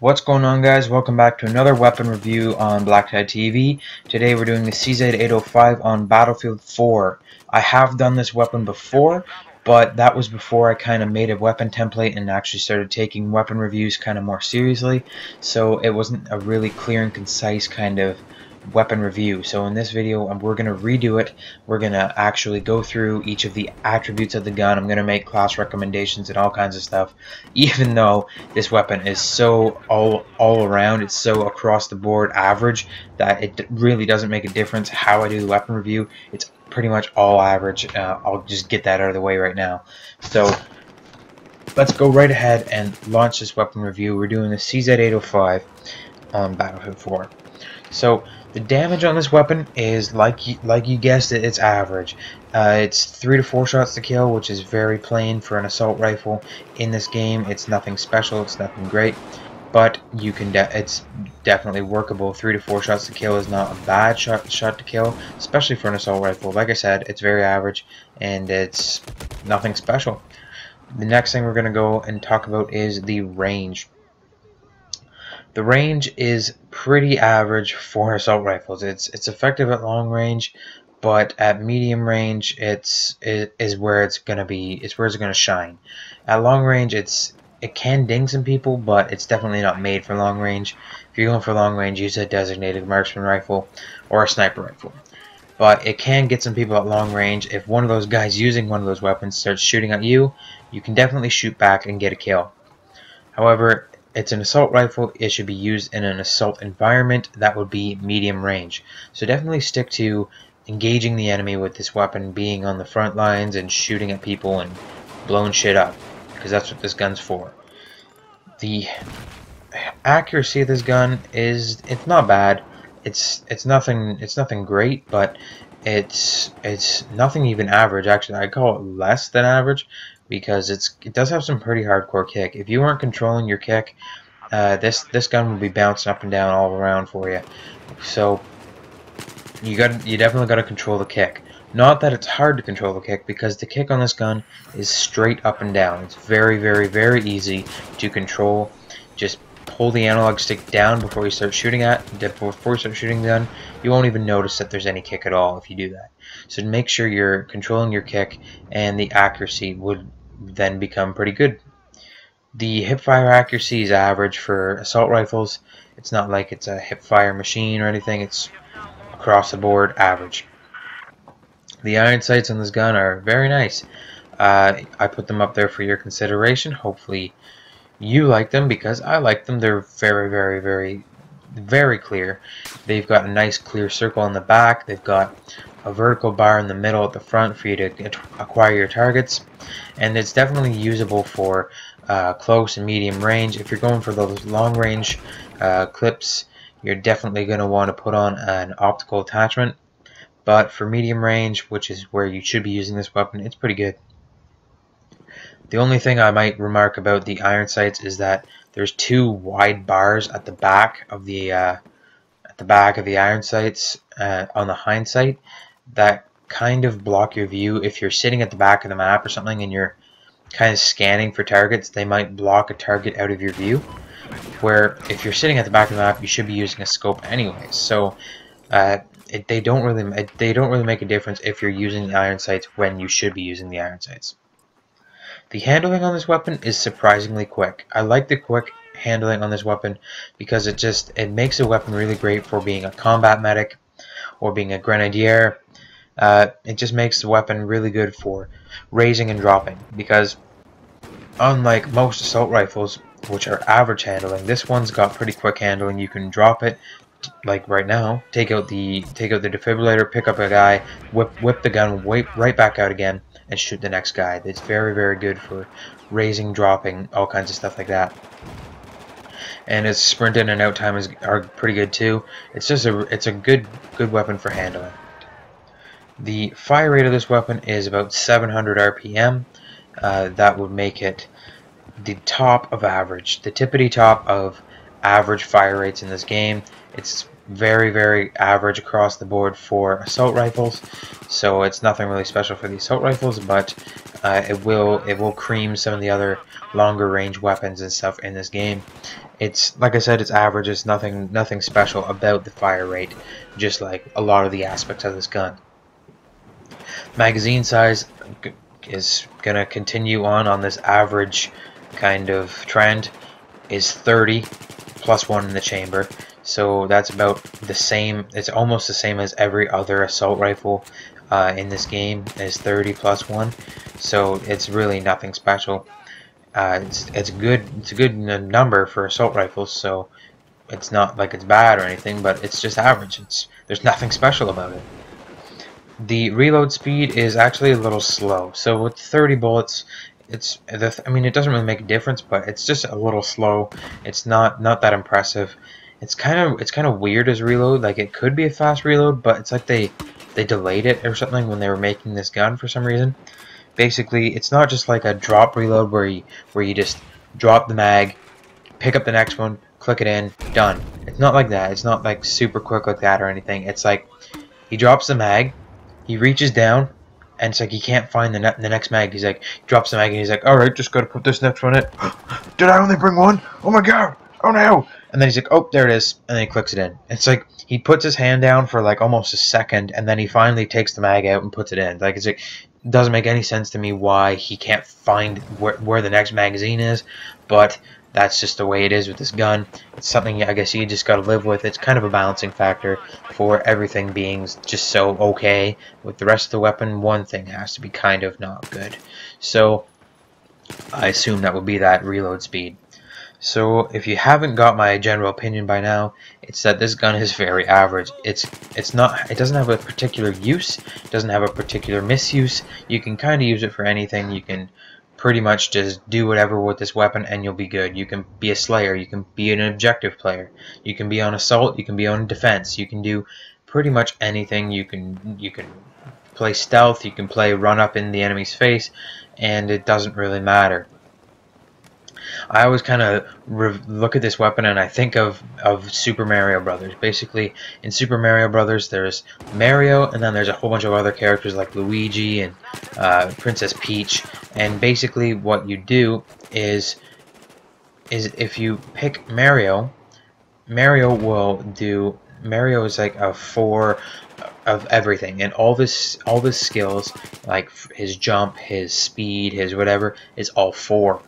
What's going on, guys? Welcome back to another weapon review on BlackTideTV. Today we're doing the CZ-805 on Battlefield 4. I have done this weapon before, but that was before I kind of made a weapon template and actually started taking weapon reviews kind of more seriously. So it wasn't a really clear and concise kind of weapon review. So in this video we're going to redo it. We're going to actually go through each of the attributes of the gun. I'm going to make class recommendations and all kinds of stuff, even though this weapon is so all around, it's so across the board average that it really doesn't make a difference how I do the weapon review. It's pretty much all average. I'll just get that out of the way right now. So let's go right ahead and launch this weapon review. We're doing the CZ-805 on Battlefield 4. So the damage on this weapon is, like you guessed it, it's average. It's 3 to 4 shots to kill, which is very plain for an assault rifle in this game. It's nothing special, it's nothing great, but you can it's definitely workable. 3 to 4 shots to kill is not a bad shot to kill, especially for an assault rifle. Like I said, it's very average and it's nothing special. The next thing we're going to go and talk about is the range. The range is pretty average for assault rifles. It's effective at long range, but at medium range it is where it's gonna be. It's where it's gonna shine. At long range, it can ding some people, but it's definitely not made for long range. If you're going for long range, use a designated marksman rifle or a sniper rifle. But it can get some people at long range. If one of those guys using one of those weapons starts shooting at you, you can definitely shoot back and get a kill. However, it's an assault rifle. It should be used in an assault environment. That would be medium range. So definitely stick to engaging the enemy with this weapon, being on the front lines and shooting at people and blowing shit up, because that's what this gun's for. The accuracy of this gun it's not bad. It's nothing great, but it's nothing even average. Actually, I call it less than average, because it does have some pretty hardcore kick. If you aren't controlling your kick, this gun will be bouncing up and down all around for you. So you definitely got to control the kick. Not that it's hard to control the kick, because the kick on this gun is straight up and down. It's very easy to control. Just pull the analog stick down before you start shooting the gun. You won't even notice that there's any kick at all if you do that. So make sure you're controlling your kick, and the accuracy would then become pretty good. The hipfire accuracy is average for assault rifles. It's not like it's a hipfire machine or anything. It's across the board average. The iron sights on this gun are very nice. I put them up there for your consideration. Hopefully you like them, because I like them. They're very clear. They've got a nice clear circle on the back. They've got a vertical bar in the middle at the front for you to acquire your targets, and it's definitely usable for close and medium range. If you're going for those long range clips, you're definitely going to want to put on an optical attachment, but for medium range, which is where you should be using this weapon, it's pretty good. The only thing I might remark about the iron sights is that there's 2 wide bars at the back of the iron sights on the hind sight that kind of block your view. If you're sitting at the back of the map or something and you're kind of scanning for targets, they might block a target out of your view. Where if you're sitting at the back of the map, you should be using a scope anyways. So they don't really make a difference if you're using the iron sights when you should be using the iron sights. The handling on this weapon is surprisingly quick. I like the quick handling on this weapon because it makes the weapon really great for being a combat medic or being a grenadier. It just makes the weapon really good for raising and dropping, because unlike most assault rifles, which are average handling, this one's got pretty quick handling. You can drop it, like right now, take out the defibrillator, pick up a guy, whip the gun right back out again, and shoot the next guy. It's very good for raising, dropping, all kinds of stuff like that. And its sprint in and out time are pretty good too. It's a good weapon for handling. The fire rate of this weapon is about 700 RPM. That would make it the top of average, the tippity top of average fire rates in this game. It's very average across the board for assault rifles, so it's nothing really special for the assault rifles, but it will cream some of the other longer range weapons and stuff in this game. It's like I said, it's average. It's nothing special about the fire rate, just like a lot of the aspects of this gun. Magazine size is gonna continue on this average kind of trend. Is 30 plus 1 in the chamber, so that's about the same. It's almost the same as every other assault rifle in this game, is 30 plus 1, so it's really nothing special. It's a good number for assault rifles, so it's not like it's bad or anything, but it's just average. There's nothing special about it. The reload speed is actually a little slow, so with 30 bullets, I mean, it doesn't really make a difference, but it's just a little slow. It's not that impressive. It's kind of weird as reload. Like, it could be a fast reload, but it's like they delayed it or something when they were making this gun for some reason. Basically, it's not just like a drop reload where you just drop the mag, pick up the next one, click it in, done. It's not like that. It's not like super quick like that or anything. It's like he drops the mag, he reaches down, and it's like he can't find the next mag. He's like, he drops the mag and he's like, alright, just gotta put this next one in. Did I only bring one? Oh my god! Oh no! And then he's like, oh, there it is. And then he clicks it in. It's like he puts his hand down for like almost a second, and then he finally takes the mag out and puts it in. Like, it's like, it doesn't make any sense to me why he can't find where the next magazine is, but that's just the way it is with this gun. It's something I guess you just gotta live with. It's kind of a balancing factor for everything being just so okay. With the rest of the weapon, one thing has to be kind of not good. So I assume that would be that reload speed. So if you haven't got my general opinion by now, it's that this gun is very average. It doesn't have a particular use, it doesn't have a particular misuse. You can kind of use it for anything. You can pretty much just do whatever with this weapon and you'll be good. You can be a slayer, you can be an objective player, you can be on assault, you can be on defense, you can do pretty much anything. You can play stealth, you can play run up in the enemy's face, and it doesn't really matter. I always kind of look at this weapon and I think of Super Mario Brothers. Basically, in Super Mario Brothers, there's Mario, and then there's a whole bunch of other characters like Luigi and Princess Peach. And basically, what you do is if you pick Mario, Mario is like a 4 of everything, and all this skills, like his jump, his speed, his whatever, is all 4.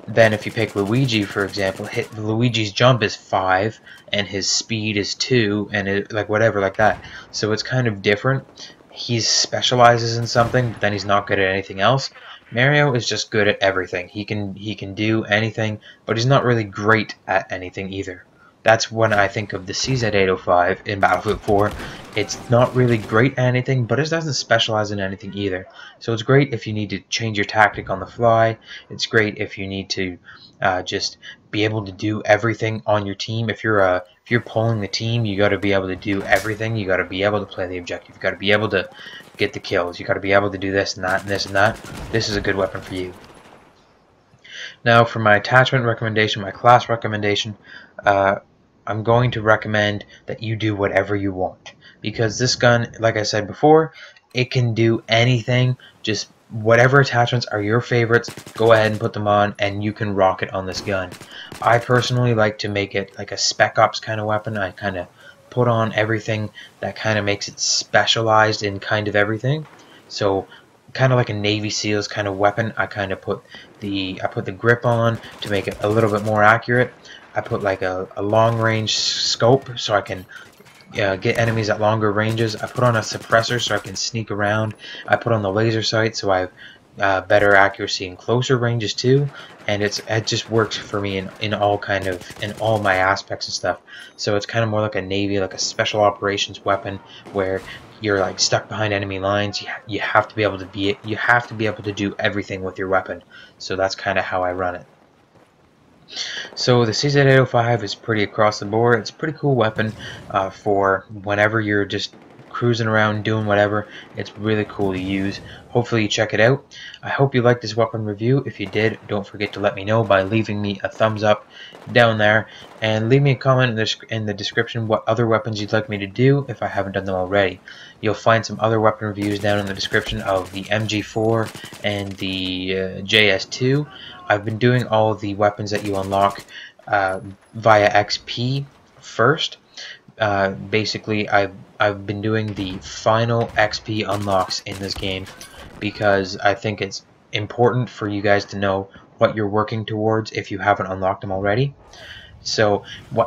Then if you pick Luigi, for example, Luigi's jump is 5 and his speed is 2, and like whatever like that. So it's kind of different. He specializes in something, but then he's not good at anything else. Mario is just good at everything. He can do anything, but he's not really great at anything either. That's when I think of the CZ-805 in Battlefield 4. It's not really great at anything, but it doesn't specialize in anything either. So it's great if you need to change your tactic on the fly. It's great if you need to just be able to do everything on your team. If you're pulling the team, you got to be able to do everything. You got to be able to play the objective. You got to be able to get the kills. You got to be able to do this and that and this and that. This is a good weapon for you. Now, for my attachment recommendation, my class recommendation, I'm going to recommend that you do whatever you want, because this gun, like I said before, it can do anything. Just whatever attachments are your favorites, go ahead and put them on, and you can rock it on this gun. I personally like to make it like a Spec Ops kind of weapon. I kind of put on everything that kind of makes it specialized in kind of everything. So kind of like a Navy SEALs kind of weapon. I kind of put the grip on to make it a little bit more accurate. I put like a long range scope so I can get enemies at longer ranges. I put on a suppressor so I can sneak around. I put on the laser sight so I have better accuracy in closer ranges too. And it just works for me in all my aspects and stuff. So it's kind of more like a Navy, like a special operations weapon where you're like stuck behind enemy lines. You have to be able to do everything with your weapon. So that's kind of how I run it. So the CZ-805 is pretty across the board. It's a pretty cool weapon for whenever you're just cruising around doing whatever. It's really cool to use. Hopefully you check it out. I hope you liked this weapon review. If you did, don't forget to let me know by leaving me a thumbs up down there, and leave me a comment in the description what other weapons you'd like me to do if I haven't done them already. You'll find some other weapon reviews down in the description of the MG4 and the JS2. I've been doing all of the weapons that you unlock via XP first. Basically, I've been doing the final XP unlocks in this game because I think it's important for you guys to know what you're working towards if you haven't unlocked them already. So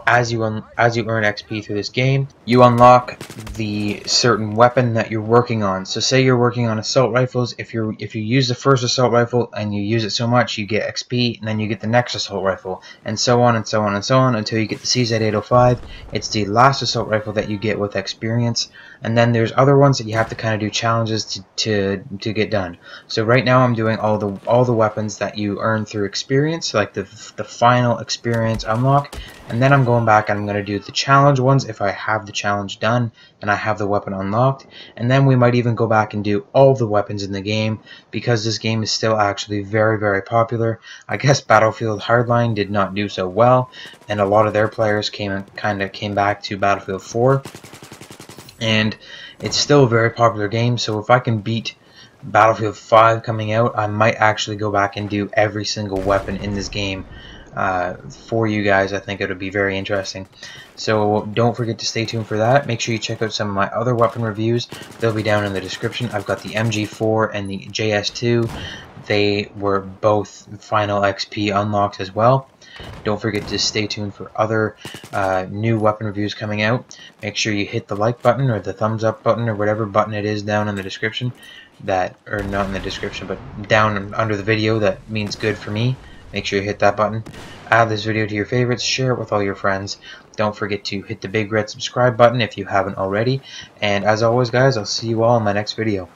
as you earn XP through this game, you unlock the certain weapon that you're working on. So say you're working on assault rifles. If you use the first assault rifle and you use it so much, you get XP, and then you get the next assault rifle, and so on and so on and so on until you get the CZ-805. It's the last assault rifle that you get with experience, and then there's other ones that you have to kind of do challenges to get done. So right now I'm doing all the weapons that you earn through experience, like the final experience unlock. And then I'm going back and I'm going to do the challenge ones if I have the challenge done and I have the weapon unlocked. And then we might even go back and do all the weapons in the game, because this game is still actually very, very popular. I guess Battlefield Hardline did not do so well, and a lot of their players came back to Battlefield 4. And it's still a very popular game, so if I can beat Battlefield 5 coming out, I might actually go back and do every single weapon in this game for you guys. I think it would be very interesting. So don't forget to stay tuned for that. Make sure you check out some of my other weapon reviews. They'll be down in the description. I've got the MG4 and the JS2. They were both final XP unlocks as well. Don't forget to stay tuned for other new weapon reviews coming out. Make sure you hit the like button or the thumbs up button or whatever button it is down in the description, or not in the description, but down under the video, that means good for me. Make sure you hit that button. Add this video to your favorites. Share it with all your friends. Don't forget to hit the big red subscribe button if you haven't already. And as always, guys, I'll see you all in my next video.